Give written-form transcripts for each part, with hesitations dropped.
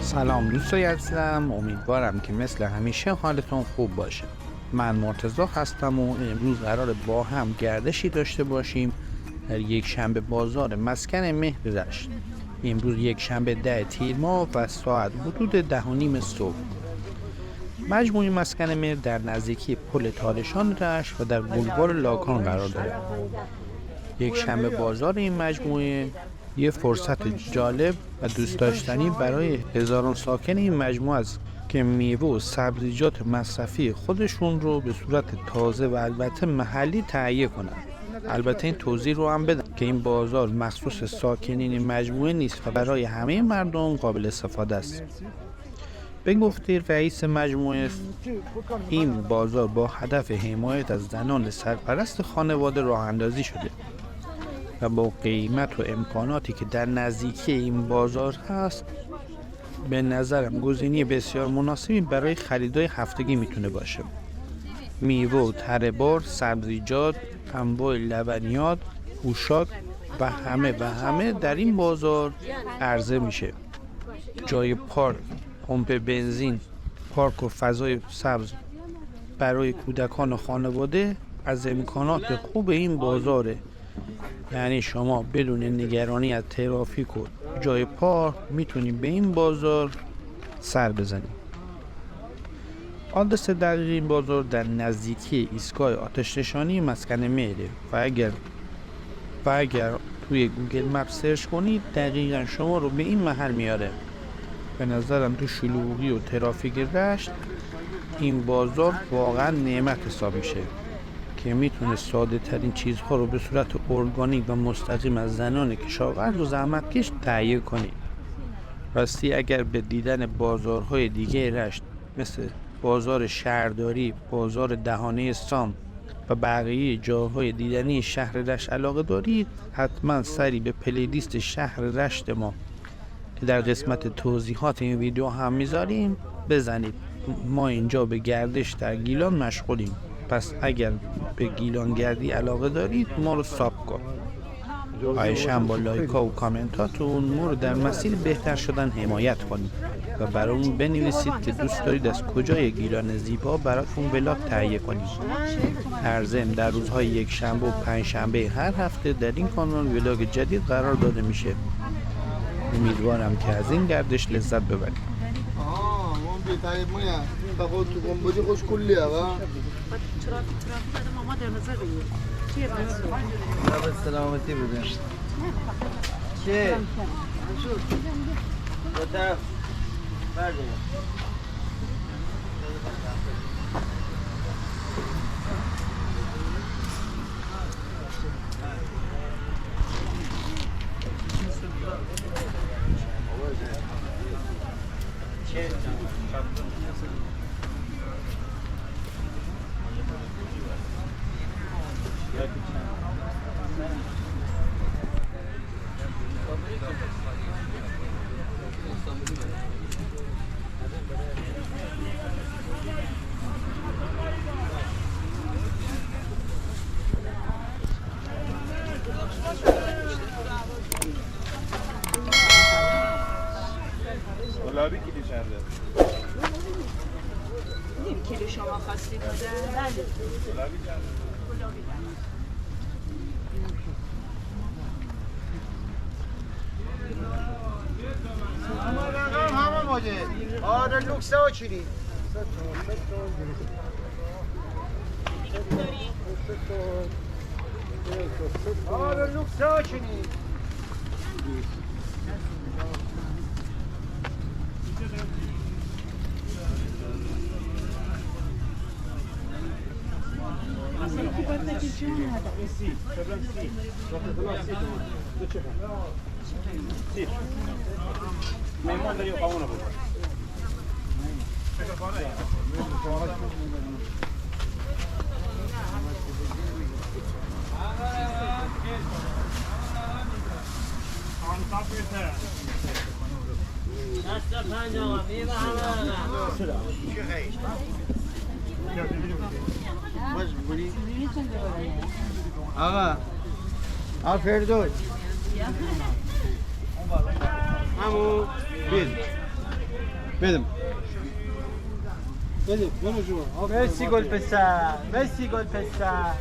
سلام دوستای عزیزم، امیدوارم که مثل همیشه حالتون خوب باشه. من مرتضی هستم و امروز قراره با هم گردشی داشته باشیم در یک شنبه بازار مسکن مهر رشت. امروز یک شنبه 10 تیر ماه و ساعت حدود 10:30 صبح. مجموعه مسکن مهر در نزدیکی پل تالشان رشت و در بولوار لاکان قرار داره. یک شنبه بازار این مجموعه یه فرصت جالب و دوست داشتنی برای هزاران ساکن این مجموعه است که میوه و سبزیجات مصرفی خودشون رو به صورت تازه و البته محلی تهیه کنند. البته این توضیح رو هم بدم که این بازار مخصوص ساکنین این مجموعه نیست و برای همه مردم قابل استفاده است. به گفته رئیس مجموعه، این بازار با هدف حمایت از زنان سرپرست خانواده راه اندازی شده و با قیمت و امکاناتی که در نزدیکی این بازار هست به نظرم گزینه بسیار مناسبی برای خریدای هفتگی میتونه باشه. میوه و تره بار، سبزیجات، انواع لبنیات، پوشاک و همه در این بازار عرضه میشه. جای پارک، پمپ بنزین، پارک و فضای سبز برای کودکان و خانواده از امکانات خوب این بازاره. یعنی شما بدون نگرانی از ترافیک و جای پارک میتونید به این بازار سر بزنید. آدرس دقیق این بازار در نزدیکی ایستگاه آتش نشانی مسکن مهره و اگر توی گوگل مپ سرچ کنید دقیقا شما رو به این محل میاره. به نظرم تو شلوغی و ترافیک رشت این بازار واقعا نعمت حساب میشه که میتونه ساده ترین چیزها رو به صورت ارگانیک و مستقیم از زنان کشاورز و زحمتکش تهیه کنید. راستی اگر به دیدن بازارهای دیگه رشت مثل بازار شهرداری، بازار دهانه سام و بقیه جاهای دیدنی شهر رشت علاقه دارید، حتما سری به پلیلیست شهر رشت ما که در قسمت توضیحات این ویدیو هم میذاریم بزنید. ما اینجا به گردش در گیلان مشغولیم، پس اگر به گیلان گردی علاقه دارید ما رو ساب کن. خواهشاً با لایکا و کامنتاتون ما رو در مسیر بهتر شدن حمایت کنید و برامون بنویسید که دوست دارید از کجای گیلان زیبا براتون ولاگ تهیه کنیم. هر ضمن در روزهای یک شنبه و پنج شنبه هر هفته در این کانال ولاگ جدید قرار داده میشه. امیدوارم که از این گردش لذت ببرید. بابا تو گنبدی خوش کلیه و چرا ماما در نظر بگیر چیه به سلامتی بودن چه؟ دو طرف برده چه؟ گلابی کیلو چنده؟ نیم کیلو شما خواستید بده؟ بله گلابی چنده؟ گلابی همه رقم همه ماده آره لوکس ها چیلی آره لوکس ها چیلی میمون داری قاونه بود آقا فردوس همون بیل بدم بدم برو جو مرسی گل پسر مرسی گل پسر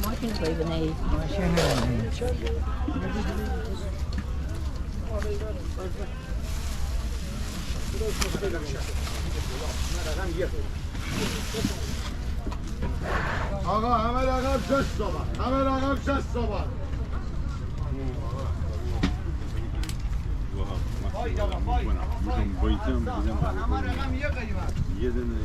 ماشین توی بنایی آقا همه رقم 6 صبح همه رقم 6 صبح همه رقم یه قیمت یه دونه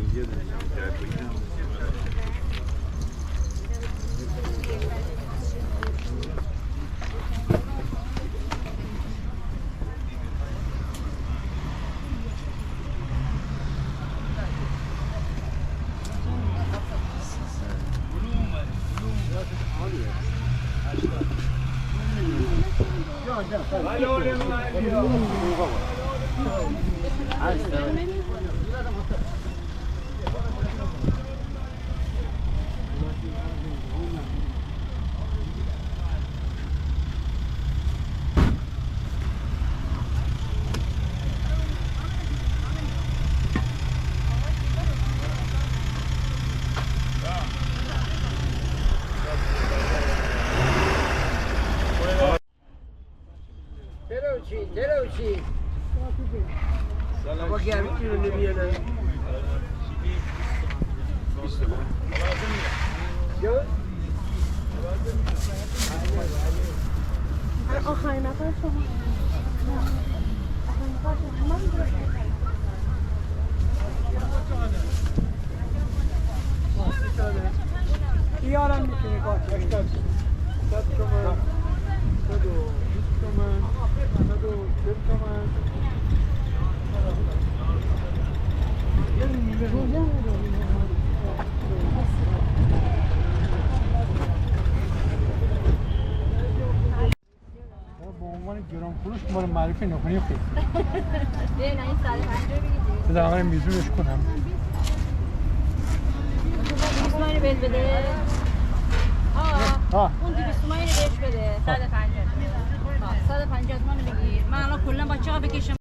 دروچی بابا گرمی رو نمیانه آخرین نفر شما یارم میتونی کار 80 تومن 120 تومن 140 تومن با عنوان گران فروش ما رو معرفی نکنی خوب نه این 150 بگیرید بذار آقای میزونش کنم تومانی بهت بده اون 200 تومانی بهش بده 150 تومانی بگیر من الان کلا با چقدر بکشم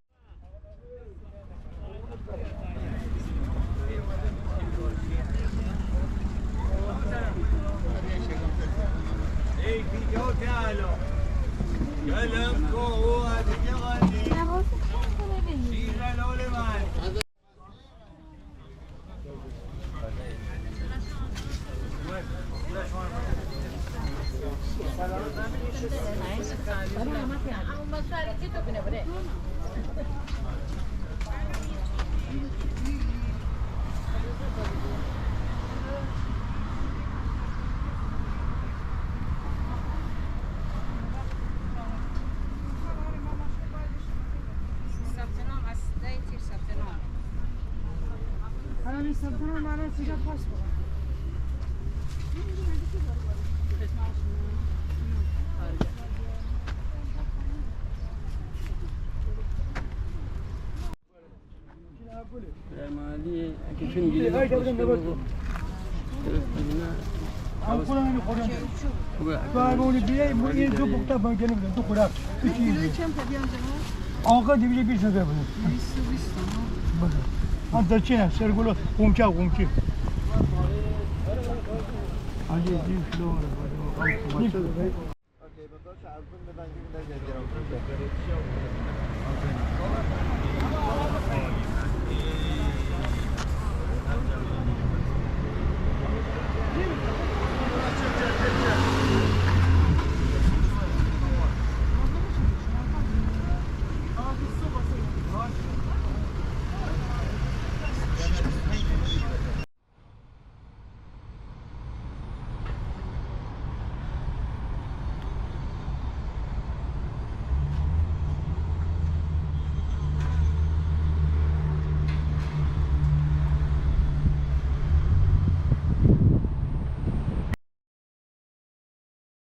آقا دیگه 20 بده بود 20 در چه نه سرگلو قومچه علی دی فلور